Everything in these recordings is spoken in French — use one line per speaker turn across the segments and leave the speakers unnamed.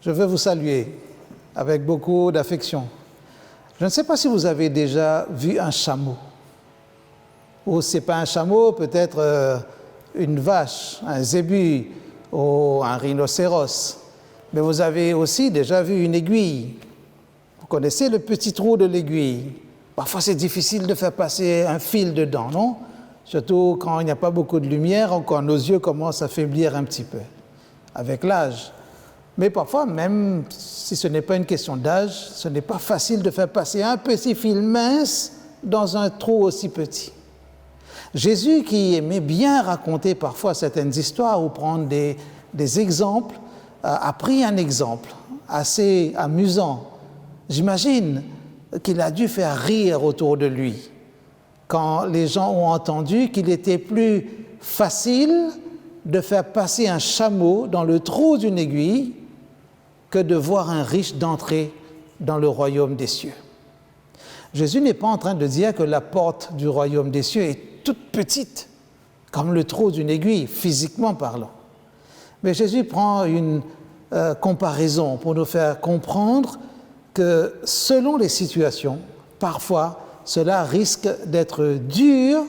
Je veux vous saluer avec beaucoup d'affection. Je ne sais pas si vous avez déjà vu un chameau. Ou si ce n'est pas un chameau, peut-être une vache, un zébu ou un rhinocéros. Mais vous avez aussi déjà vu une aiguille. Vous connaissez le petit trou de l'aiguille. Parfois, c'est difficile de faire passer un fil dedans, non? Surtout quand il n'y a pas beaucoup de lumière ou quand nos yeux commencent à faiblir un petit peu avec l'âge. Mais parfois, même si ce n'est pas une question d'âge, ce n'est pas facile de faire passer un petit fil mince dans un trou aussi petit. Jésus, qui aimait bien raconter parfois certaines histoires ou prendre des exemples, a pris un exemple assez amusant. J'imagine qu'il a dû faire rire autour de lui quand les gens ont entendu qu'il était plus facile de faire passer un chameau dans le trou d'une aiguille que de voir un riche d'entrer dans le royaume des cieux. Jésus n'est pas en train de dire que la porte du royaume des cieux est toute petite, comme le trou d'une aiguille, physiquement parlant. Mais Jésus prend une comparaison pour nous faire comprendre que selon les situations, parfois, cela risque d'être dur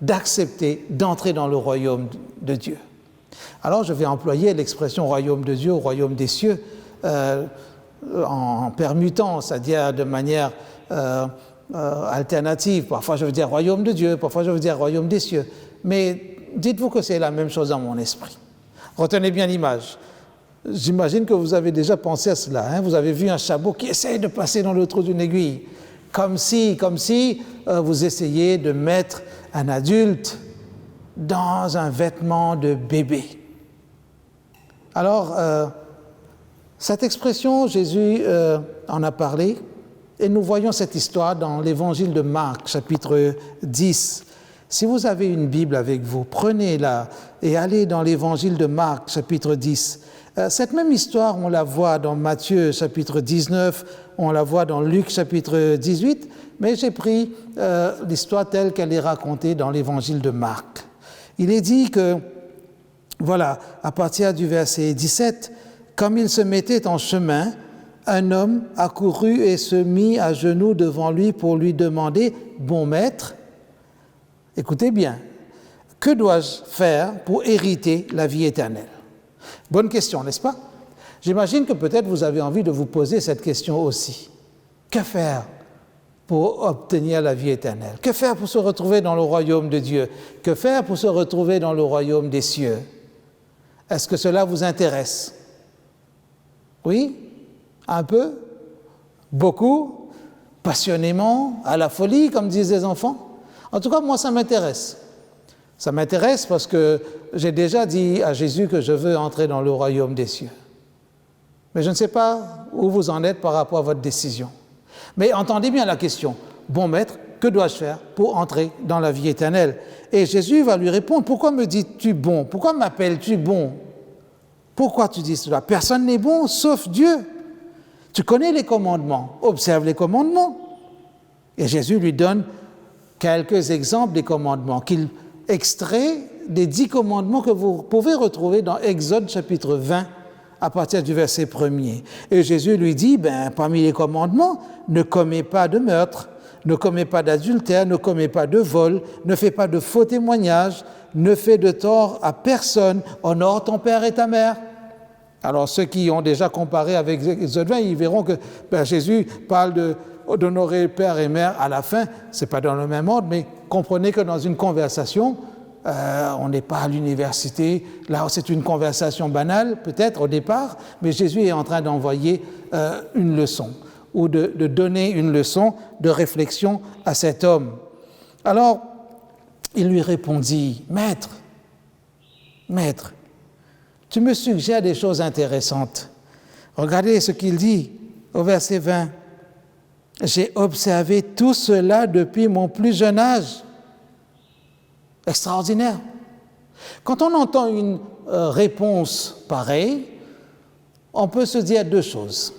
d'accepter d'entrer dans le royaume de Dieu. Alors je vais employer l'expression royaume de Dieu ou royaume des cieux en permutant, c'est-à-dire de manière alternative. Parfois je veux dire royaume de Dieu, parfois je veux dire royaume des cieux. Mais dites-vous que c'est la même chose dans mon esprit. Retenez bien l'image. J'imagine que vous avez déjà pensé à cela. Hein? Vous avez vu un chameau qui essaye de passer dans le trou d'une aiguille. Comme si vous essayiez de mettre un adulte dans un vêtement de bébé. Alors, cette expression, Jésus en a parlé, et nous voyons cette histoire dans l'évangile de Marc, chapitre 10. Si vous avez une Bible avec vous, prenez-la et allez dans l'évangile de Marc, chapitre 10. Cette même histoire, on la voit dans Matthieu, chapitre 19, on la voit dans Luc, chapitre 18, mais j'ai pris l'histoire telle qu'elle est racontée dans l'évangile de Marc. Il est dit que, voilà, à partir du verset 17, « Comme il se mettait en chemin, un homme accourut et se mit à genoux devant lui pour lui demander, « Bon maître, écoutez bien, que dois-je faire pour hériter la vie éternelle ?» Bonne question, n'est-ce pas? J'imagine que peut-être vous avez envie de vous poser cette question aussi. Que faire pour obtenir la vie éternelle? Que faire pour se retrouver dans le royaume de Dieu? Que faire pour se retrouver dans le royaume des cieux? Est-ce que cela vous intéresse? Oui? Un peu? Beaucoup? Passionnément? À la folie, comme disent les enfants? En tout cas, moi, ça m'intéresse. Ça m'intéresse parce que j'ai déjà dit à Jésus que je veux entrer dans le royaume des cieux. Mais je ne sais pas où vous en êtes par rapport à votre décision. Mais entendez bien la question. Bon maître, que dois-je faire pour entrer dans la vie éternelle? Et Jésus va lui répondre, pourquoi me dis-tu bon? Pourquoi m'appelles-tu bon? Pourquoi tu dis cela? Personne n'est bon sauf Dieu. Tu connais les commandements, observe les commandements. Et Jésus lui donne quelques exemples des commandements qu'il extrait des 10 commandements que vous pouvez retrouver dans Exode chapitre 20 à partir du verset 1er. Et Jésus lui dit, parmi les commandements, ne commets pas de meurtre, ne commets pas d'adultère, ne commets pas de vol, ne fais pas de faux témoignages, ne fais de tort à personne, honore ton père et ta mère. Alors ceux qui ont déjà comparé avec Exode 20, ils verront que Jésus parle d'honorer père et mère à la fin, c'est pas dans le même ordre, mais comprenez que dans une conversation, on n'est pas à l'université, là c'est une conversation banale peut-être au départ, mais Jésus est en train d'envoyer une leçon ou de donner une leçon de réflexion à cet homme. Alors, il lui répondit, « Maître, tu me suggères des choses intéressantes. Regardez ce qu'il dit au verset 20. « J'ai observé tout cela depuis mon plus jeune âge. » Extraordinaire. Quand on entend une réponse pareille, on peut se dire deux choses.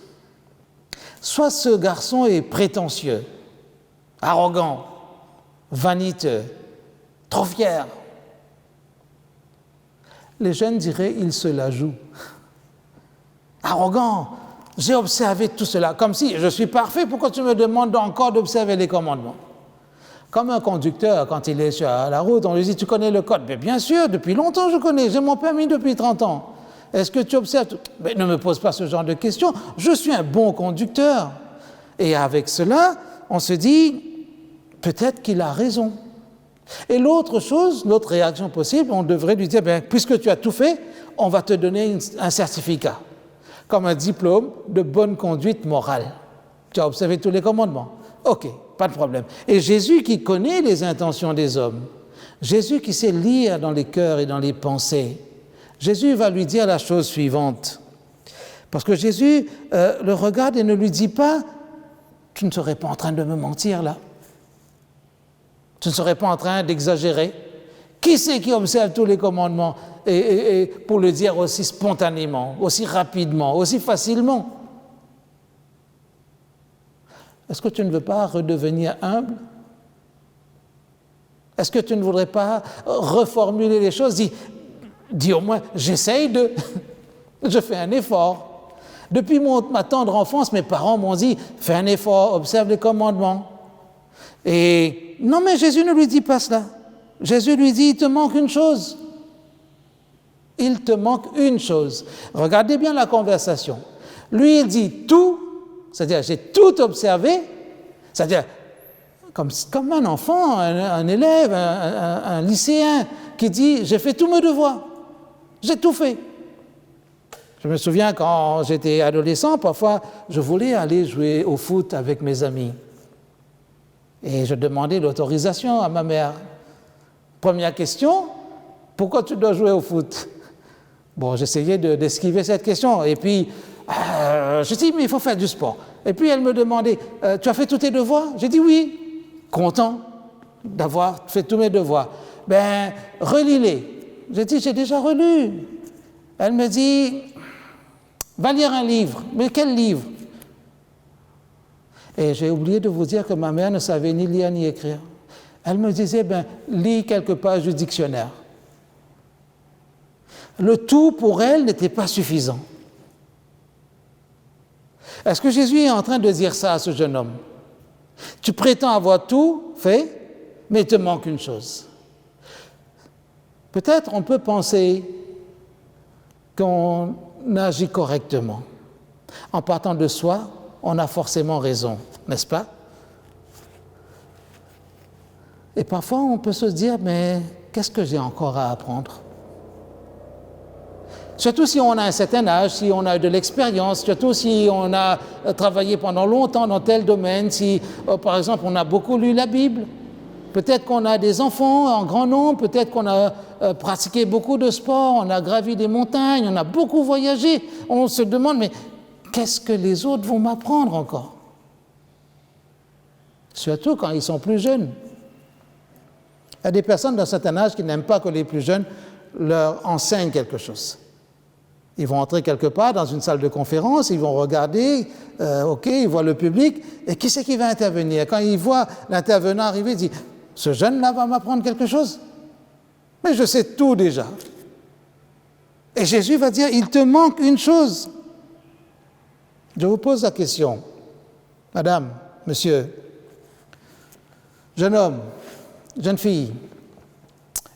Soit ce garçon est prétentieux, arrogant, vaniteux, trop fier. Les jeunes diraient il se la joue. arrogant. J'ai observé tout cela, comme si je suis parfait, pourquoi tu me demandes encore d'observer les commandements? Comme un conducteur, quand il est sur la route, on lui dit, tu connais le code? Mais bien sûr, depuis longtemps je connais, j'ai mon permis depuis 30 ans. Est-ce que tu observes tout? Mais ne me pose pas ce genre de questions, je suis un bon conducteur. Et avec cela, on se dit, peut-être qu'il a raison. Et l'autre chose, l'autre réaction possible, on devrait lui dire, bien, puisque tu as tout fait, on va te donner un certificat, comme un diplôme de bonne conduite morale. Tu as observé tous les commandements. Ok, pas de problème. Et Jésus qui connaît les intentions des hommes, Jésus qui sait lire dans les cœurs et dans les pensées, Jésus va lui dire la chose suivante. Parce que Jésus le regarde et ne lui dit pas, tu ne serais pas en train de me mentir là? Tu ne serais pas en train d'exagérer? Qui c'est qui observe tous les commandements et pour le dire aussi spontanément, aussi rapidement, aussi facilement? Est-ce que tu ne veux pas redevenir humble? Est-ce que tu ne voudrais pas reformuler les choses? Dis au moins, j'essaye de, je fais un effort. Depuis ma tendre enfance, mes parents m'ont dit, fais un effort, observe les commandements. Et non, mais Jésus ne lui dit pas cela. Jésus lui dit, il te manque une chose. Il te manque une chose. Regardez bien la conversation. Lui, il dit tout, c'est-à-dire j'ai tout observé, c'est-à-dire comme un enfant, un élève, un lycéen qui dit j'ai fait tous mes devoirs, j'ai tout fait. Je me souviens quand j'étais adolescent, parfois je voulais aller jouer au foot avec mes amis. Et je demandais l'autorisation à ma mère. Première question, pourquoi tu dois jouer au foot? Bon, j'essayais d'esquiver cette question. Et puis, je dis, mais il faut faire du sport. Et puis, elle me demandait, tu as fait tous tes devoirs? J'ai dit oui. Content d'avoir fait tous mes devoirs. Ben, relis-les. J'ai dit, j'ai déjà relu. Elle me dit, va lire un livre. Mais quel livre? Et j'ai oublié de vous dire que ma mère ne savait ni lire ni écrire. Elle me disait, ben, lis quelques pages du dictionnaire. Le tout pour elle n'était pas suffisant. Est-ce que Jésus est en train de dire ça à ce jeune homme? Tu prétends avoir tout fait, mais il te manque une chose. Peut-être on peut penser qu'on agit correctement. En partant de soi, on a forcément raison, n'est-ce pas? Et parfois, on peut se dire, mais qu'est-ce que j'ai encore à apprendre? Surtout si on a un certain âge, si on a de l'expérience, surtout si on a travaillé pendant longtemps dans tel domaine, si, par exemple, on a beaucoup lu la Bible, peut-être qu'on a des enfants en grand nombre, peut-être qu'on a pratiqué beaucoup de sport, on a gravi des montagnes, on a beaucoup voyagé. On se demande, mais qu'est-ce que les autres vont m'apprendre encore? Surtout quand ils sont plus jeunes. Il y a des personnes d'un certain âge qui n'aiment pas que les plus jeunes leur enseignent quelque chose. Ils vont entrer quelque part dans une salle de conférence, ils vont regarder, ils voient le public, et qui c'est qui va intervenir? Quand ils voient l'intervenant arriver, ils disent « Ce jeune-là va m'apprendre quelque chose? Mais je sais tout déjà. » Et Jésus va dire « Il te manque une chose. » Je vous pose la question, madame, monsieur, jeune homme, jeune fille,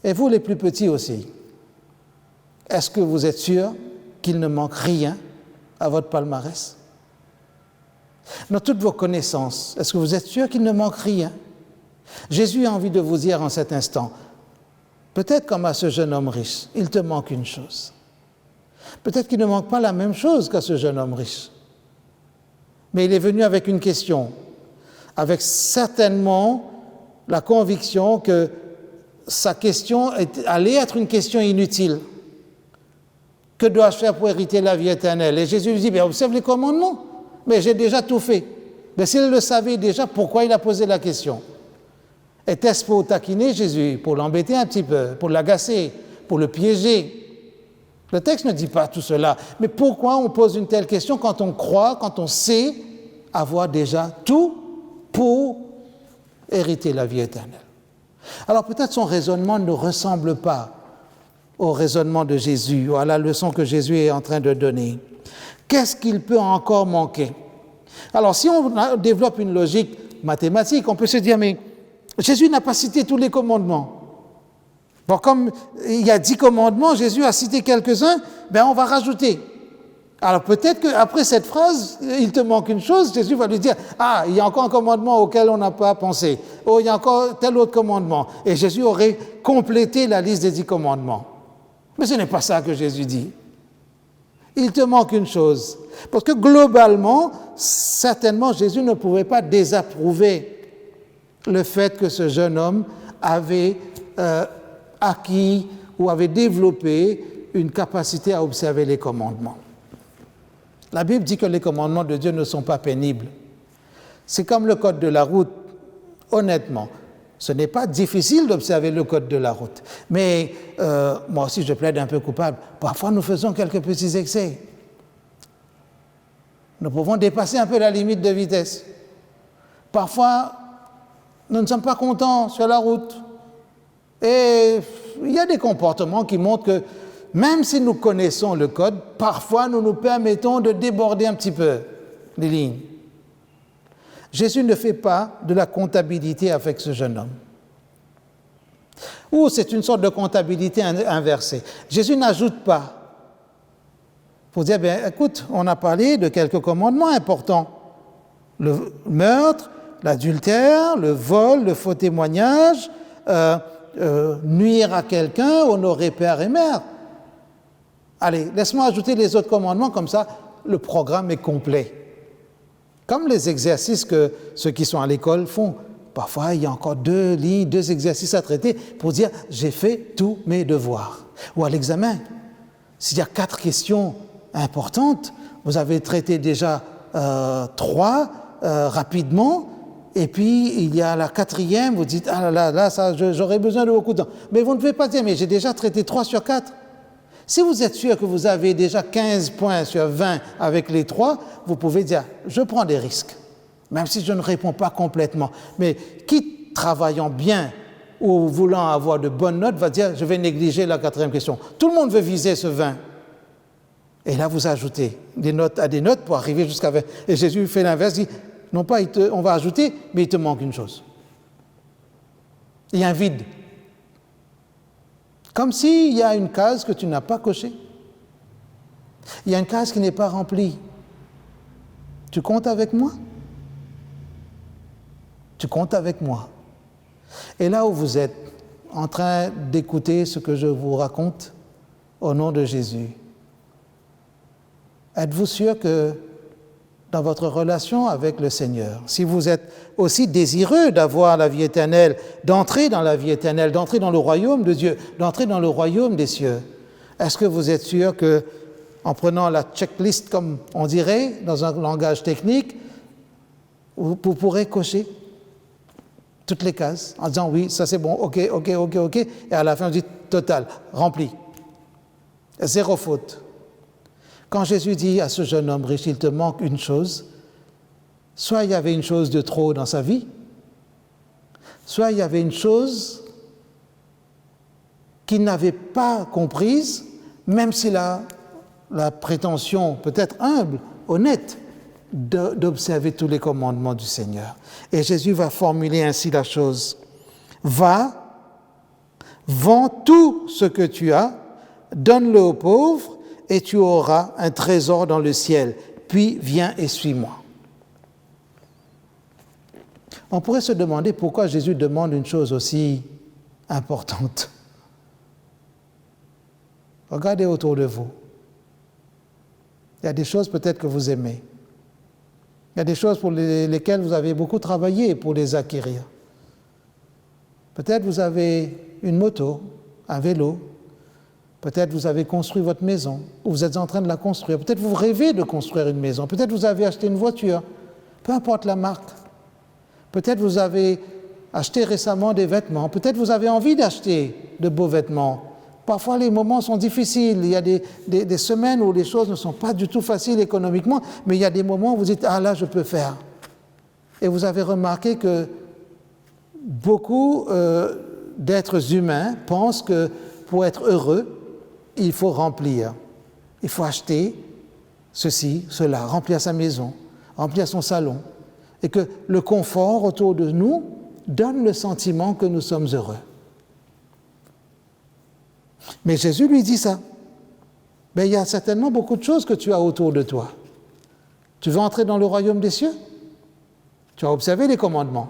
et vous les plus petits aussi, est-ce que vous êtes sûr qu'il ne manque rien à votre palmarès? Dans toutes vos connaissances, est-ce que vous êtes sûr qu'il ne manque rien? Jésus a envie de vous dire en cet instant, peut-être comme à ce jeune homme riche, il te manque une chose. Peut-être qu'il ne manque pas la même chose qu'à ce jeune homme riche. Mais il est venu avec une question, avec certainement la conviction que sa question allait être une question inutile. Que dois-je faire pour hériter la vie éternelle? Et Jésus lui dit, bien, observe les commandements. Mais j'ai déjà tout fait. Mais s'il le savait déjà, pourquoi il a posé la question? Était-ce pour taquiner Jésus, pour l'embêter un petit peu, pour l'agacer, pour le piéger? Le texte ne dit pas tout cela. Mais pourquoi on pose une telle question quand on croit, quand on sait avoir déjà tout pour hériter la vie éternelle? Alors peut-être son raisonnement ne ressemble pas au raisonnement de Jésus ou à la leçon que Jésus est en train de donner. Qu'est-ce qu'il peut encore manquer? Alors, si on développe une logique mathématique, on peut se dire, mais Jésus n'a pas cité tous les commandements. Bon, comme il y a 10 commandements, Jésus a cité quelques-uns, ben on va rajouter. Alors peut-être qu'après cette phrase, il te manque une chose, Jésus va lui dire, ah, il y a encore un commandement auquel on n'a pas pensé. Oh, il y a encore tel autre commandement. Et Jésus aurait complété la liste des 10 commandements. Mais ce n'est pas ça que Jésus dit. Il te manque une chose. Parce que globalement, certainement, Jésus ne pouvait pas désapprouver le fait que ce jeune homme avait acquis ou avait développé une capacité à observer les commandements. La Bible dit que les commandements de Dieu ne sont pas pénibles. C'est comme le code de la route, honnêtement. Ce n'est pas difficile d'observer le code de la route. Mais moi aussi, je plaide un peu coupable. Parfois, nous faisons quelques petits excès. Nous pouvons dépasser un peu la limite de vitesse. Parfois, nous ne sommes pas contents sur la route. Et il y a des comportements qui montrent que même si nous connaissons le code, parfois nous nous permettons de déborder un petit peu les lignes. Jésus ne fait pas de la comptabilité avec ce jeune homme. Ou c'est une sorte de comptabilité inversée. Jésus n'ajoute pas pour dire, bien, écoute, on a parlé de quelques commandements importants. Le meurtre, l'adultère, le vol, le faux témoignage, nuire à quelqu'un, honorer père et mère. Allez, laisse-moi ajouter les autres commandements, comme ça, le programme est complet. Comme les exercices que ceux qui sont à l'école font. Parfois, il y a encore 2 lignes, 2 exercices à traiter pour dire « j'ai fait tous mes devoirs ». Ou à l'examen, s'il y a 4 questions importantes, vous avez traité déjà 3 rapidement, et puis il y a la 4e, vous dites « ah là, ça, j'aurais besoin de beaucoup de temps ». Mais vous ne pouvez pas dire « mais j'ai déjà traité 3 sur 4 ». Si vous êtes sûr que vous avez déjà 15 points sur 20 avec les 3, vous pouvez dire « je prends des risques », même si je ne réponds pas complètement. Mais qui, travaillant bien ou voulant avoir de bonnes notes, va dire « je vais négliger la 4e question ». Tout le monde veut viser ce 20. Et là, vous ajoutez des notes à des notes pour arriver jusqu'à 20. Et Jésus fait l'inverse, dit « non pas on va ajouter, mais il te manque une chose. Il y a un vide. » Comme s'il y a une case que tu n'as pas cochée. Il y a une case qui n'est pas remplie. Tu comptes avec moi? Tu comptes avec moi. Et là où vous êtes en train d'écouter ce que je vous raconte au nom de Jésus, êtes-vous sûr que dans votre relation avec le Seigneur, si vous êtes aussi désireux d'avoir la vie éternelle, d'entrer dans la vie éternelle, d'entrer dans le royaume de Dieu, d'entrer dans le royaume des cieux, est-ce que vous êtes sûr que, en prenant la checklist comme on dirait, dans un langage technique, vous pourrez cocher toutes les cases en disant oui, ça c'est bon, ok, et à la fin on dit total, rempli, 0 faute. Quand Jésus dit à ce jeune homme riche, il te manque une chose, soit il y avait une chose de trop dans sa vie, soit il y avait une chose qu'il n'avait pas comprise, même s'il a la prétention, peut-être humble, honnête, d'observer tous les commandements du Seigneur. Et Jésus va formuler ainsi la chose. Va, vends tout ce que tu as, donne-le aux pauvres, et tu auras un trésor dans le ciel. Puis viens et suis-moi. On pourrait se demander pourquoi Jésus demande une chose aussi importante. Regardez autour de vous. Il y a des choses peut-être que vous aimez. Il y a des choses pour lesquelles vous avez beaucoup travaillé pour les acquérir. Peut-être vous avez une moto, un vélo. Peut-être vous avez construit votre maison, ou vous êtes en train de la construire. Peut-être vous rêvez de construire une maison. Peut-être vous avez acheté une voiture. Peu importe la marque. Peut-être vous avez acheté récemment des vêtements. Peut-être vous avez envie d'acheter de beaux vêtements. Parfois, les moments sont difficiles. Il y a des semaines où les choses ne sont pas du tout faciles économiquement, mais il y a des moments où vous dites « ah là, je peux faire ». Et vous avez remarqué que beaucoup d'êtres humains pensent que pour être heureux, il faut remplir, il faut acheter, ceci, cela, remplir sa maison, remplir son salon, et que le confort autour de nous donne le sentiment que nous sommes heureux. Mais Jésus lui dit ça. Mais il y a certainement beaucoup de choses que tu as autour de toi. Tu veux entrer dans le royaume des cieux? Tu as observé les commandements.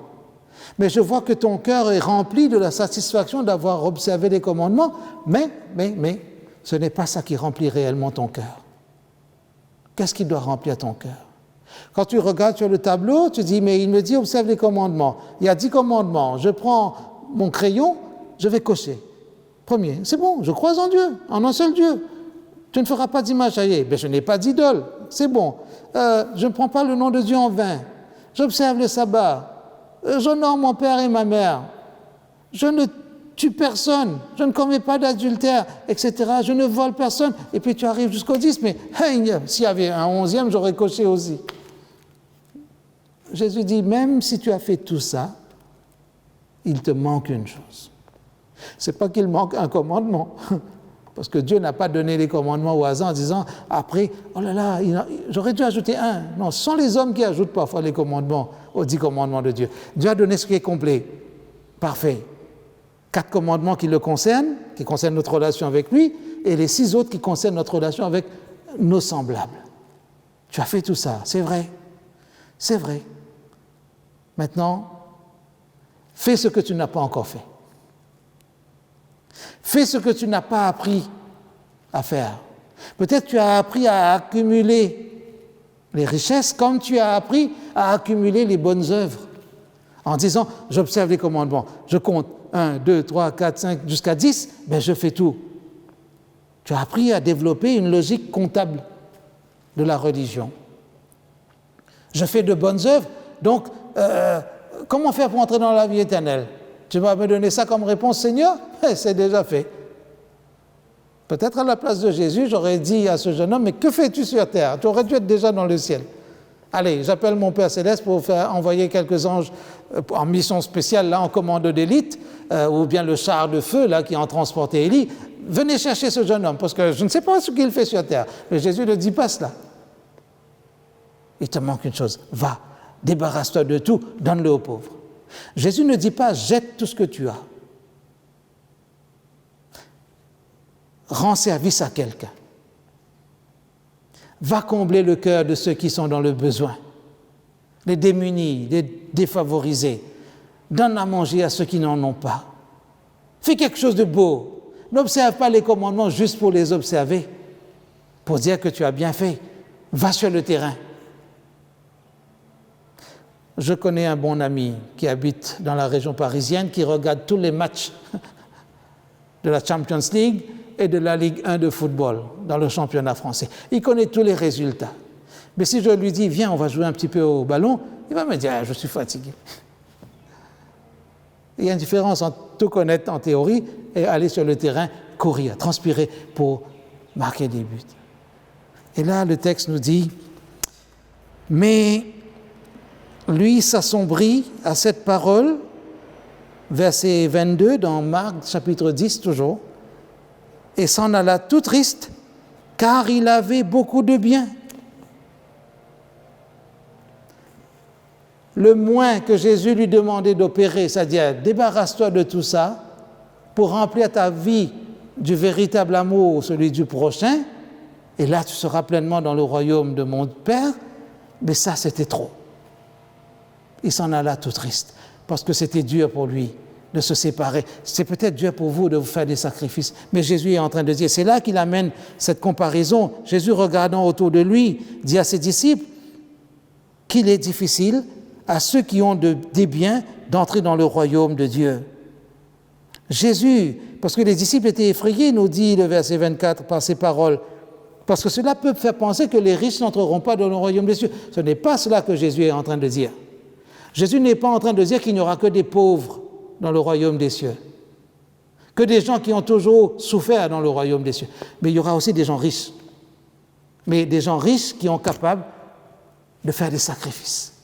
Mais je vois que ton cœur est rempli de la satisfaction d'avoir observé les commandements, mais, ce n'est pas ça qui remplit réellement ton cœur. Qu'est-ce qui doit remplir ton cœur? Quand tu regardes sur le tableau, tu dis, mais il me dit, observe les commandements. Il y a 10 commandements. Je prends mon crayon, je vais cocher. Premier, c'est bon, je crois en Dieu, en un seul Dieu. Tu ne feras pas d'image taillée. Mais je n'ai pas d'idole, c'est bon. Je ne prends pas le nom de Dieu en vain. J'observe le sabbat. J'honore mon père et ma mère. Je ne tue personne. Je ne commets pas d'adultère, etc. Je ne vole personne. Et puis tu arrives jusqu'au 10, mais hey, s'il y avait un 11e, j'aurais coché aussi. Jésus dit, même si tu as fait tout ça, il te manque une chose. Ce n'est pas qu'il manque un commandement, parce que Dieu n'a pas donné les commandements au hasard en disant, après, oh là là, j'aurais dû ajouter un. Non, ce sont les hommes qui ajoutent parfois les commandements aux 10 commandements de Dieu. Dieu a donné ce qui est complet, parfait. 4 commandements qui le concernent, qui concernent notre relation avec lui, et les 6 autres qui concernent notre relation avec nos semblables. Tu as fait tout ça, c'est vrai. C'est vrai. Maintenant, fais ce que tu n'as pas encore fait. Fais ce que tu n'as pas appris à faire. Peut-être tu as appris à accumuler les richesses comme tu as appris à accumuler les bonnes œuvres. En disant, j'observe les commandements, je compte 1, 2, 3, 4, 5, jusqu'à 10, ben je fais tout. Tu as appris à développer une logique comptable de la religion. Je fais de bonnes œuvres, donc comment faire pour entrer dans la vie éternelle? Tu vas me donner ça comme réponse, Seigneur? C'est déjà fait. Peut-être à la place de Jésus, j'aurais dit à ce jeune homme, mais que fais-tu sur terre? Tu aurais dû être déjà dans le ciel. Allez, j'appelle mon Père Céleste pour faire envoyer quelques anges en mission spéciale, là, en commando d'élite, ou bien le char de feu, là, qui en transportait Élie. Venez chercher ce jeune homme, parce que je ne sais pas ce qu'il fait sur terre. Mais Jésus ne dit pas cela. Il te manque une chose. Va, débarrasse-toi de tout, donne-le aux pauvres. Jésus ne dit pas, jette tout ce que tu as. Rends service à quelqu'un. Va combler le cœur de ceux qui sont dans le besoin, les démunis, les défavorisés. Donne à manger à ceux qui n'en ont pas. Fais quelque chose de beau. N'observe pas les commandements juste pour les observer, pour dire que tu as bien fait. Va sur le terrain. Je connais un bon ami qui habite dans la région parisienne, qui regarde tous les matchs de la Champions League et de la Ligue 1 de football dans le championnat français. Il connaît tous les résultats. Mais si je lui dis, viens, on va jouer un petit peu au ballon, il va me dire, je suis fatigué. Il y a une différence entre tout connaître en théorie et aller sur le terrain, courir, transpirer pour marquer des buts. Et là, le texte nous dit, mais lui s'assombrit à cette parole, verset 22 dans Marc chapitre 10 toujours, et s'en alla tout triste, car il avait beaucoup de biens. Le moins que Jésus lui demandait d'opérer, c'est-à-dire débarrasse-toi de tout ça pour remplir ta vie du véritable amour, celui du prochain, et là tu seras pleinement dans le royaume de mon Père, mais ça c'était trop. Il s'en alla tout triste, parce que c'était dur pour lui de se séparer. C'est peut-être dur pour vous de vous faire des sacrifices, mais Jésus est en train de dire, c'est là qu'il amène cette comparaison. Jésus, regardant autour de lui, dit à ses disciples qu'il est difficile à ceux qui ont des biens d'entrer dans le royaume de Dieu. Jésus, parce que les disciples étaient effrayés, nous dit le verset 24 par ces paroles, parce que cela peut faire penser que les riches n'entreront pas dans le royaume des cieux. Ce n'est pas cela que Jésus est en train de dire. Jésus n'est pas en train de dire qu'il n'y aura que des pauvres dans le royaume des cieux, que des gens qui ont toujours souffert dans le royaume des cieux. Mais il y aura aussi des gens riches, mais des gens riches qui sont capables de faire des sacrifices.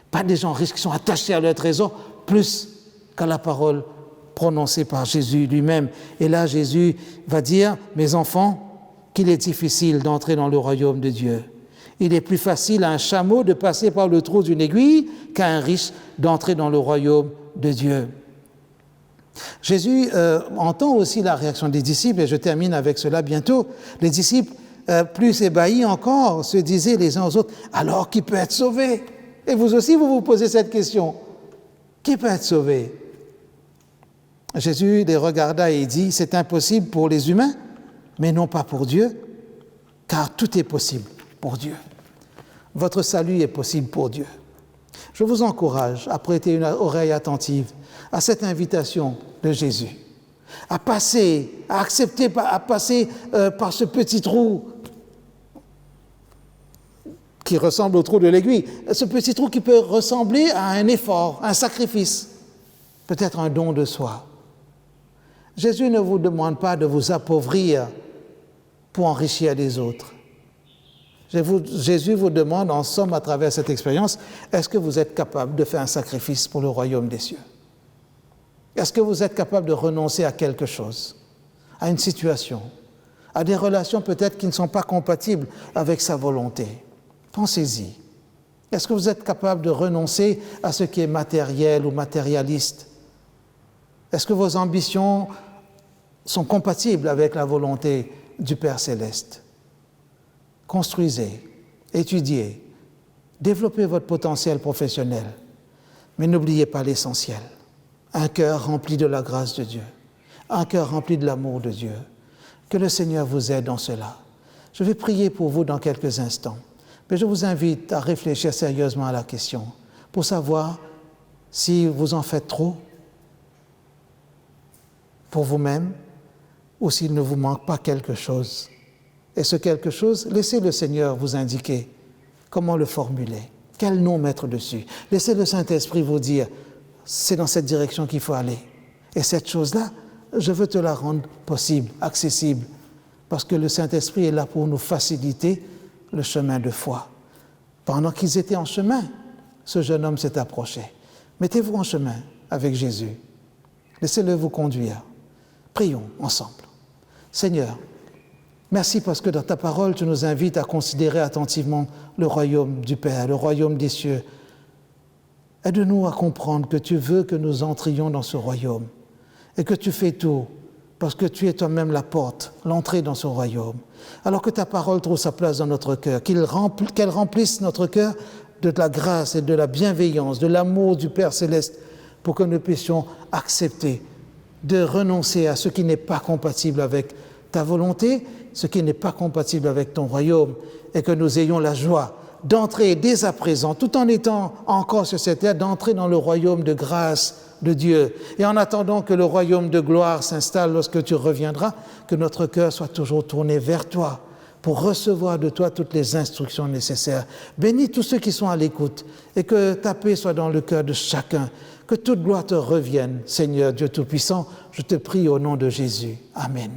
Pas des gens riches qui sont attachés à leur trésor plus qu'à la parole prononcée par Jésus lui-même. Et là, Jésus va dire, mes enfants, qu'il est difficile d'entrer dans le royaume de Dieu. Il est plus facile à un chameau de passer par le trou d'une aiguille qu'à un riche d'entrer dans le royaume de Dieu. Jésus entend aussi la réaction des disciples, et je termine avec cela bientôt. Les disciples, plus ébahis encore, se disaient les uns aux autres, « Alors qui peut être sauvé ?» Et vous aussi, vous vous posez cette question. Qui peut être sauvé? Jésus les regarda et dit, « C'est impossible pour les humains, mais non pas pour Dieu, car tout est possible pour Dieu. » Votre salut est possible pour Dieu. Je vous encourage à prêter une oreille attentive à cette invitation de Jésus, à passer, à accepter, à passer par ce petit trou qui ressemble au trou de l'aiguille, ce petit trou qui peut ressembler à un effort, un sacrifice, peut-être un don de soi. Jésus ne vous demande pas de vous appauvrir pour enrichir les autres. Jésus vous demande, en somme, à travers cette expérience, est-ce que vous êtes capable de faire un sacrifice pour le royaume des cieux? Est-ce que vous êtes capable de renoncer à quelque chose, à une situation, à des relations peut-être qui ne sont pas compatibles avec sa volonté? Pensez-y. Est-ce que vous êtes capable de renoncer à ce qui est matériel ou matérialiste? Est-ce que vos ambitions sont compatibles avec la volonté du Père Céleste? Construisez, étudiez, développez votre potentiel professionnel, mais n'oubliez pas l'essentiel. Un cœur rempli de la grâce de Dieu, un cœur rempli de l'amour de Dieu. Que le Seigneur vous aide dans cela. Je vais prier pour vous dans quelques instants, mais je vous invite à réfléchir sérieusement à la question pour savoir si vous en faites trop pour vous-même ou s'il ne vous manque pas quelque chose. Et ce quelque chose, laissez le Seigneur vous indiquer comment le formuler, quel nom mettre dessus. Laissez le Saint-Esprit vous dire, c'est dans cette direction qu'il faut aller. Et cette chose-là, je veux te la rendre possible, accessible, parce que le Saint-Esprit est là pour nous faciliter le chemin de foi. Pendant qu'ils étaient en chemin, ce jeune homme s'est approché. Mettez-vous en chemin avec Jésus. Laissez-le vous conduire. Prions ensemble. Seigneur, merci parce que dans ta parole, tu nous invites à considérer attentivement le royaume du Père, le royaume des cieux. Aide-nous à comprendre que tu veux que nous entrions dans ce royaume et que tu fais tout parce que tu es toi-même la porte, l'entrée dans ce royaume. Alors que ta parole trouve sa place dans notre cœur, qu'elle remplisse notre cœur de la grâce et de la bienveillance, de l'amour du Père Céleste pour que nous puissions accepter de renoncer à ce qui n'est pas compatible avec ta volonté, ce qui n'est pas compatible avec ton royaume, et que nous ayons la joie d'entrer dès à présent, tout en étant encore sur cette terre, d'entrer dans le royaume de grâce de Dieu. Et en attendant que le royaume de gloire s'installe lorsque tu reviendras, que notre cœur soit toujours tourné vers toi pour recevoir de toi toutes les instructions nécessaires. Bénis tous ceux qui sont à l'écoute et que ta paix soit dans le cœur de chacun. Que toute gloire te revienne, Seigneur Dieu Tout-Puissant. Je te prie au nom de Jésus. Amen.